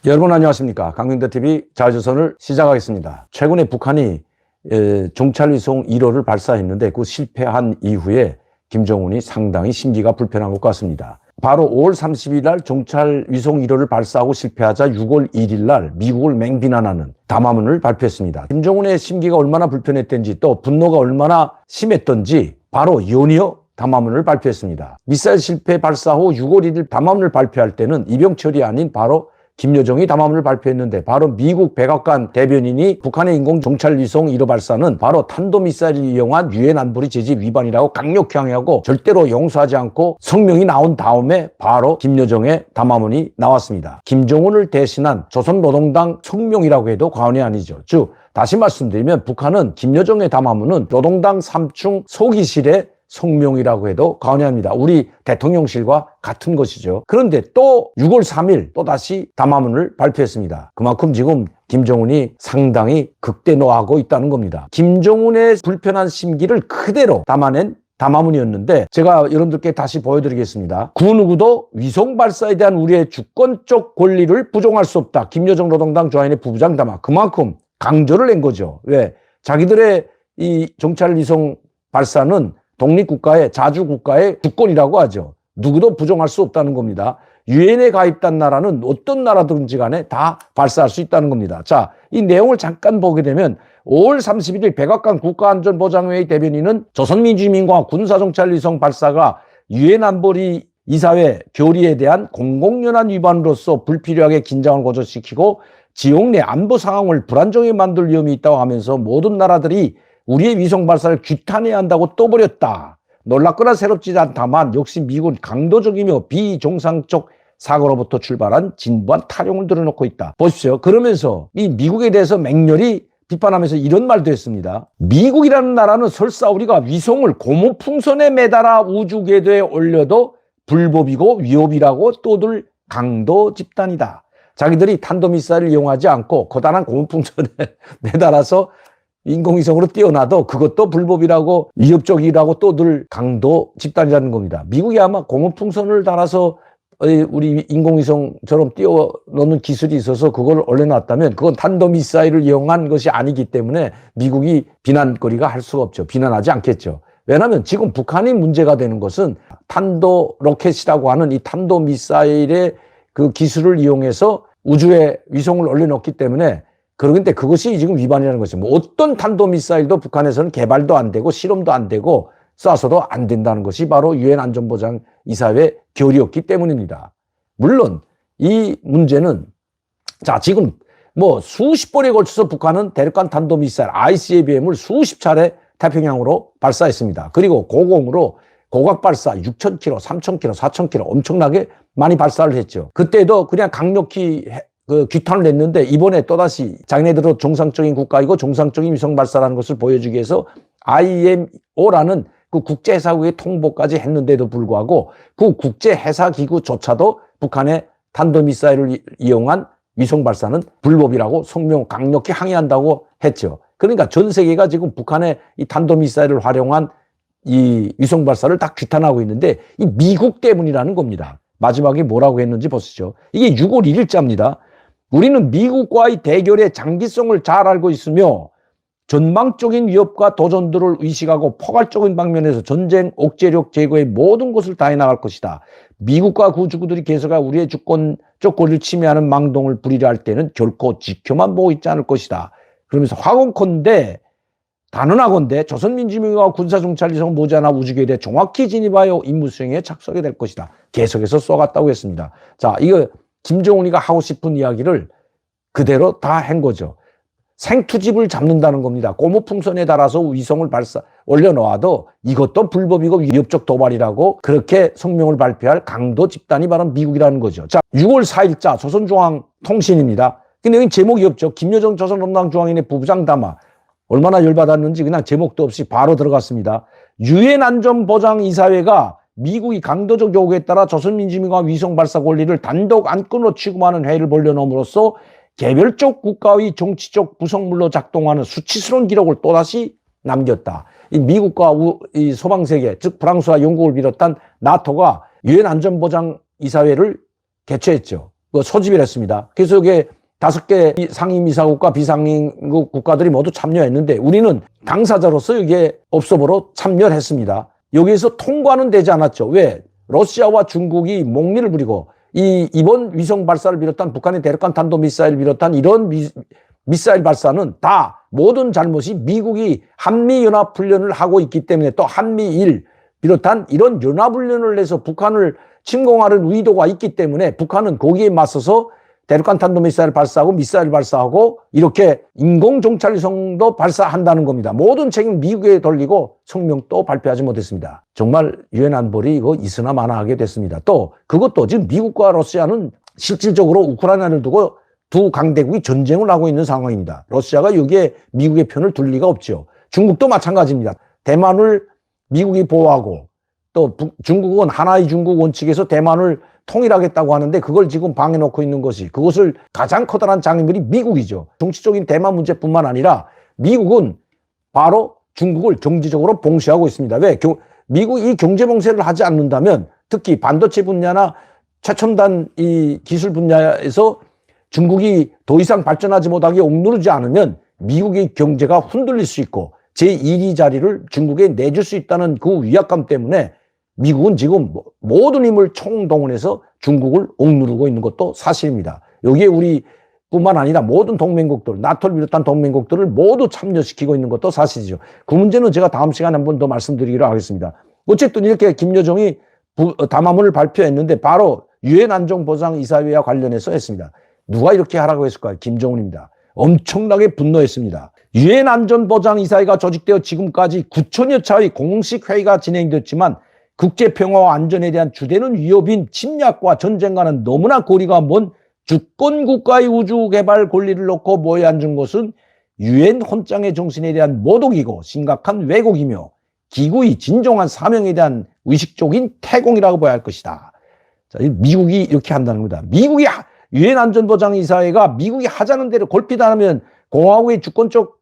여러분 안녕하십니까. 강민대TV 자유조선을 시작하겠습니다. 최근에 북한이 종찰위성 1호를 발사했는데 그 실패한 이후에 김정은이 상당히 심기가 불편한 것 같습니다. 바로 5월 30일 날 종찰위성 1호를 발사하고 실패하자 6월 1일 날 미국을 맹비난하는 담화문을 발표했습니다. 김정은의 심기가 얼마나 불편했던지 또 분노가 얼마나 심했던지 바로 연이어 담화문을 발표했습니다. 미사일 실패 발사 후 6월 1일 담화문을 발표할 때는 이병철이 아닌 바로 김여정이 담화문을 발표했는데 바로 미국 백악관 대변인이 북한의 인공 종찰위성 1호 발사는 바로 탄도미사일을 이용한 유엔 안보리 제재 위반이라고 강력히 항의하고 절대로 용서하지 않고 성명이 나온 다음에 바로 김여정의 담화문이 나왔습니다. 김정은을 대신한 조선노동당 성명이라고 해도 과언이 아니죠. 즉 다시 말씀드리면 북한은 김여정의 담화문은 노동당 3충 소기실의 성명이라고 해도 과언이 아닙니다. 우리 대통령실과 같은 것이죠. 그런데 또 6월 3일 또다시 담화문을 발표했습니다. 그만큼 지금 김정은이 상당히 극대노하고 있다는 겁니다. 김정은의 불편한 심기를 그대로 담아낸 담화문이었는데 제가 여러분들께 다시 보여드리겠습니다. 그 누구도 위성 발사에 대한 우리의 주권적 권리를 부정할 수 없다. 김여정 노동당 조합의 부부장 담화. 그만큼 강조를 낸 거죠. 왜? 자기들의 이 종찰위성 발사는 독립국가의 자주국가의 주권이라고 하죠. 누구도 부정할 수 없다는 겁니다. 유엔에 가입된 나라는 어떤 나라든지 간에 다 발사할 수 있다는 겁니다. 자, 이 내용을 잠깐 보게 되면 5월 31일 백악관 국가안전보장회의 대변인은 조선민주주의민주공화국 군사종찰위성 발사가 유엔 안보리 이사회 결의에 대한 공공연한 위반으로서 불필요하게 긴장을 고조시키고 지역 내 안보 상황을 불안정하게 만들 위험이 있다고 하면서 모든 나라들이 우리의 위성 발사를 규탄해야 한다고 떠버렸다. 놀랍거나 새롭지 않다만 역시 미국은 강도적이며 비정상적 사고로부터 출발한 진부한 탈용을 드러놓고 있다. 보십시오. 그러면서 이 미국에 대해서 맹렬히 비판하면서 이런 말도 했습니다. 미국이라는 나라는 설사 우리가 위성을 고무풍선에 매달아 우주궤도에 올려도 불법이고 위협이라고 떠들 강도 집단이다. 자기들이 탄도미사일을 이용하지 않고 거대한 고무풍선에 매달아서 인공위성으로 띄어놔도 그것도 불법이라고 위협적이라고 떠들 강도 집단이라는 겁니다. 미국이 아마 고무풍선을 달아서 우리 인공위성처럼 띄워놓는 기술이 있어서 그걸 올려놨다면 그건 탄도미사일을 이용한 것이 아니기 때문에 미국이 비난거리가 할 수가 없죠. 비난하지 않겠죠. 왜냐하면 지금 북한이 문제가 되는 것은 탄도 로켓이라고 하는 이 탄도미사일의 그 기술을 이용해서 우주에 위성을 올려놓기 때문에 그런데 그것이 지금 위반이라는 것이죠. 뭐 어떤 탄도미사일도 북한에서는 개발도 안 되고 실험도 안 되고 쏴서도 안 된다는 것이 바로 유엔 안전보장 이사회 결의였기 때문입니다. 물론 이 문제는 자 지금 뭐 수십 번에 걸쳐서 북한은 대륙간 탄도미사일 ICBM을 수십 차례 태평양으로 발사했습니다. 그리고 고공으로 고각 발사 6,000km, 3,000km, 4,000km 엄청나게 많이 발사를 했죠. 그때도 그냥 강력히 규탄을 냈는데 이번에 또다시 자기네들은 정상적인 국가이고 정상적인 위성 발사라는 것을 보여주기 위해서 IMO라는 그 국제해사국의 통보까지 했는데도 불구하고 그 국제해사기구조차도 북한의 탄도미사일을 이용한 위성 발사는 불법이라고 성명 강력히 항의한다고 했죠. 그러니까 전 세계가 지금 북한의 이 탄도미사일을 활용한 이 위성 발사를 다 규탄하고 있는데 이 미국 때문이라는 겁니다. 마지막에 뭐라고 했는지 보시죠. 이게 6월 1일자입니다. 우리는 미국과의 대결의 장기성을 잘 알고 있으며 전망적인 위협과 도전들을 의식하고 포괄적인 방면에서 전쟁, 억제력 제거의 모든 것을 다해 나갈 것이다. 미국과 그 주구들이 계속해 우리의 주권적 권리를 침해하는 망동을 부리려 할 때는 결코 지켜만 보고 있지 않을 것이다. 그러면서 화공컨대 단언하건대 조선민주주의민주공화국 군사종찰위성 모자나 우주궤도에 정확히 진입하여 임무 수행에 착수하게 될 것이다. 계속해서 쏘았다고 했습니다. 자, 이거 김정은이가 하고 싶은 이야기를 그대로 다 한 거죠. 생투집을 잡는다는 겁니다. 고무풍선에 달아서 위성을 올려놓아도 이것도 불법이고 위협적 도발이라고 그렇게 성명을 발표할 강도 집단이 바로 미국이라는 거죠. 자, 6월 4일자 조선중앙통신입니다. 근데 여기 제목이 없죠. 김여정 조선노동당 중앙위원회 부부장 담화. 얼마나 열받았는지 그냥 제목도 없이 바로 들어갔습니다. 유엔 안전보장이사회가 미국이 강도적 요구에 따라 조선민주주의민주공화국 위성 발사 권리를 단독 안건으로 취급하는 회의를 벌려놓음으로써 개별적 국가의 정치적 구성물로 작동하는 수치스러운 기록을 또다시 남겼다. 이 미국과 이 소방세계, 즉 프랑스와 영국을 비롯한 나토가 유엔 안전보장 이사회를 개최했죠. 소집을 했습니다. 그래서 이게 5개 상임이사국과 비상임국 국가들이 모두 참여했는데 우리는 당사자로서 이게 업소보로 참여를 했습니다. 여기에서 통과는 되지 않았죠. 왜? 러시아와 중국이 목리를 부리고 이번 위성 발사를 비롯한 북한의 대륙간 탄도미사일을 비롯한 이런 미사일 발사는 다 모든 잘못이 미국이 한미연합훈련을 하고 있기 때문에 또 한미일 비롯한 이런 연합훈련을 해서 북한을 침공하는 의도가 있기 때문에 북한은 거기에 맞서서 대륙간 탄도미사일 발사하고 미사일 발사하고 이렇게 인공정찰위성도 발사한다는 겁니다. 모든 책임 미국에 돌리고 성명도 발표하지 못했습니다. 정말 유엔 안보리 이거 있으나 마나하게 됐습니다. 또 그것도 지금 미국과 러시아는 실질적으로 우크라이나를 두고 두 강대국이 전쟁을 하고 있는 상황입니다. 러시아가 여기에 미국의 편을 둘 리가 없죠. 중국도 마찬가지입니다. 대만을 미국이 보호하고 또 중국은 하나의 중국 원칙에서 대만을 통일하겠다고 하는데 그걸 지금 방해놓고 있는 것이 그것을 가장 커다란 장애물이 미국이죠. 정치적인 대만 문제뿐만 아니라 미국은 바로 중국을 경제적으로 봉쇄하고 있습니다. 왜? 미국이 경제 봉쇄를 하지 않는다면 특히 반도체 분야나 최첨단 이 기술 분야에서 중국이 더 이상 발전하지 못하게 억누르지 않으면 미국의 경제가 흔들릴 수 있고 제1위 자리를 중국에 내줄 수 있다는 그 위압감 때문에 미국은 지금 모든 힘을 총동원해서 중국을 억누르고 있는 것도 사실입니다. 여기에 우리뿐만 아니라 모든 동맹국들, 나토를 비롯한 동맹국들을 모두 참여시키고 있는 것도 사실이죠. 그 문제는 제가 다음 시간에 한 번 더 말씀드리기로 하겠습니다. 어쨌든 이렇게 김여정이 담화문을 발표했는데 바로 유엔 안전보장이사회와 관련해서 했습니다. 누가 이렇게 하라고 했을까요? 김정은입니다. 엄청나게 분노했습니다. 유엔 안전보장이사회가 조직되어 지금까지 9천여 차의 공식 회의가 진행됐지만 국제평화와 안전에 대한 주되는 위협인 침략과 전쟁과는 너무나 거리가 먼 주권국가의 우주개발 권리를 놓고 모여 앉은 것은 유엔 헌장의 정신에 대한 모독이고 심각한 왜곡이며 기구의 진정한 사명에 대한 의식적인 태공이라고 봐야 할 것이다. 자, 미국이 이렇게 한다는 겁니다. 미국이 유엔 안전보장이사회가 미국이 하자는 대로 골피다하면 공화국의 주권적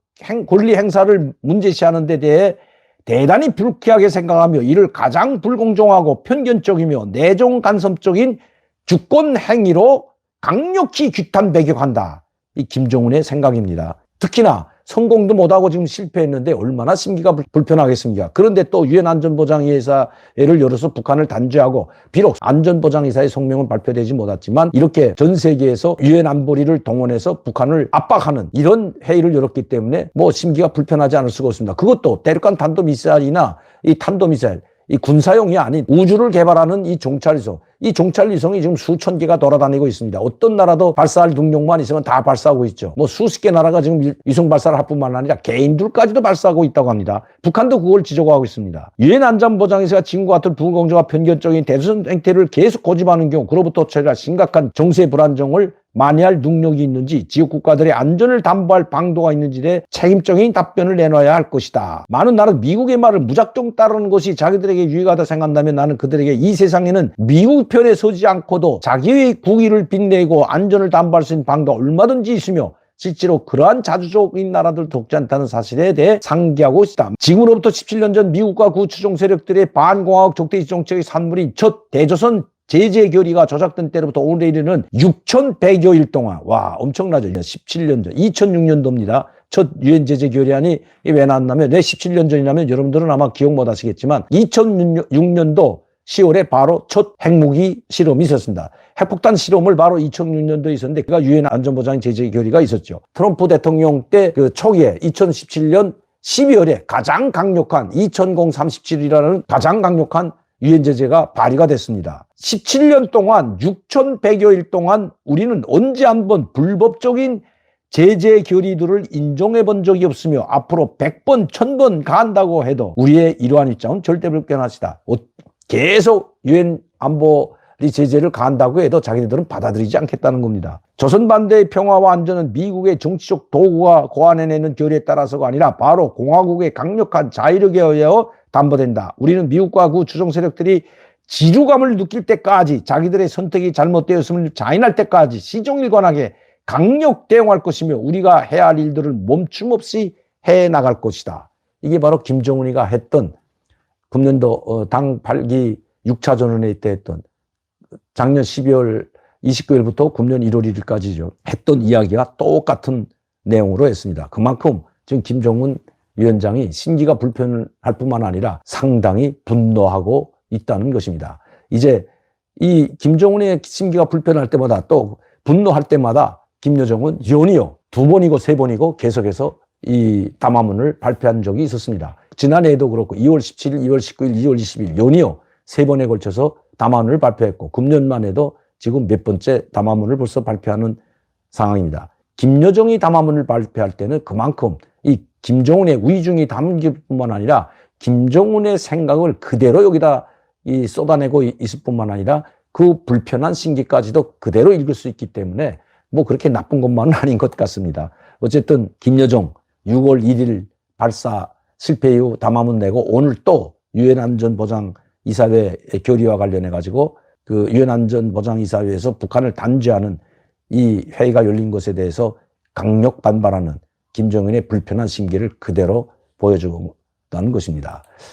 권리 행사를 문제시하는 데 대해 대단히 불쾌하게 생각하며 이를 가장 불공정하고 편견적이며 내정 간섭적인 주권 행위로 강력히 규탄 배격한다. 이 김정은의 생각입니다. 특히나 성공도 못하고 지금 실패했는데 얼마나 심기가 불편하겠습니까? 그런데 또 유엔 안전보장이사회를 열어서 북한을 단죄하고 비록 안전보장이사회 성명은 발표되지 못했지만 이렇게 전 세계에서 유엔 안보리를 동원해서 북한을 압박하는 이런 회의를 열었기 때문에 뭐 심기가 불편하지 않을 수가 없습니다. 그것도 대륙간 탄도미사일이나 이 탄도미사일 이 군사용이 아닌 우주를 개발하는 이 정찰위성, 이 정찰위성이 지금 수천 개가 돌아다니고 있습니다. 어떤 나라도 발사할 능력만 있으면 다 발사하고 있죠. 뭐 수십 개 나라가 지금 위성 발사를 할 뿐만 아니라 개인들까지도 발사하고 있다고 합니다. 북한도 그걸 지적하고 있습니다. 유엔 안전보장이사가 지금과 같은 불공정과 편견적인 대선 행태를 계속 고집하는 경우 그로부터 저희가 심각한 정세 불안정을 만회할 능력이 있는지 지역 국가들의 안전을 담보할 방도가 있는지에 대해 책임적인 답변을 내놔야 할 것이다. 많은 나라는 미국의 말을 무작정 따르는 것이 자기들에게 유익하다 생각한다면 나는 그들에게 이 세상에는 미국 편에 서지 않고도 자기의 국위를 빛내고 안전을 담보할 수 있는 방도가 얼마든지 있으며 실제로 그러한 자주적인 나라들도 없지 않다는 사실에 대해 상기하고 있다. 지금으로부터 17년 전 미국과 그 추종 세력들의 반공화국 적대시 정책의 산물인 첫 대조선 제재 결의가 조작된 때로부터 오늘에 이르는 6,100여일 동안, 와, 엄청나죠. 17년 전, 2006년도입니다. 첫 유엔 제재 결의안이 왜 나왔냐면, 왜 17년 전이냐면 여러분들은 아마 기억 못 하시겠지만, 2006년도 10월에 바로 첫 핵무기 실험이 있었습니다. 핵폭탄 실험을 바로 2006년도에 있었는데, 그가 유엔 안전보장 제재 결의가 있었죠. 트럼프 대통령 때 그 초기에 2017년 12월에 가장 강력한 2037이라는 가장 강력한 유엔 제재가 발의가 됐습니다. 17년 동안 6,100여일 동안 우리는 언제 한번 불법적인 제재 결의들을 인정해 본 적이 없으며 앞으로 100번, 1000번 가한다고 해도 우리의 이러한 입장은 절대 불변하시다. 계속 유엔 안보리 제재를 가한다고 해도 자기네들은 받아들이지 않겠다는 겁니다. 조선 반대의 평화와 안전은 미국의 정치적 도구가 고안해내는 결의에 따라서가 아니라 바로 공화국의 강력한 자위력에 의하여 담보된다. 우리는 미국과 그 주종 세력들이 지루감을 느낄 때까지 자기들의 선택이 잘못되었음을 자인할 때까지 시종일관하게 강력 대응할 것이며 우리가 해야 할 일들을 멈춤없이 해나갈 것이다. 이게 바로 김정은이가 했던 금년도 당 8기 6차 전원회의 때 했던 작년 12월 29일부터 금년 1월 1일까지죠. 했던 이야기가 똑같은 내용으로 했습니다. 그만큼 지금 김정은 위원장이 심기가 불편할 뿐만 아니라 상당히 분노하고 있다는 것입니다. 이제 이 김정은의 심기가 불편할 때마다 또 분노할 때마다 김여정은 연이어 2번이고 3번이고 계속해서 이 담화문을 발표한 적이 있었습니다. 지난해에도 그렇고 2월 17일, 2월 19일, 2월 20일 연이어 3번에 걸쳐서 담화문을 발표했고 금년만 해도 지금 몇 번째 담화문을 벌써 발표하는 상황입니다. 김여정이 담화문을 발표할 때는 그만큼 이 김정은의 위중이 담길 뿐만 아니라 김정은의 생각을 그대로 여기다 쏟아내고 있을 뿐만 아니라 그 불편한 심기까지도 그대로 읽을 수 있기 때문에 뭐 그렇게 나쁜 것만은 아닌 것 같습니다. 어쨌든 김여정 6월 1일 발사 실패 이후 담화문 내고 오늘 또 유엔 안전보장이사회 결의와 관련해 가지고 그 유엔 안전보장이사회에서 북한을 단죄하는 이 회의가 열린 것에 대해서 강력 반발하는 김정은의 불편한 심기를 그대로 보여주었다는 것입니다.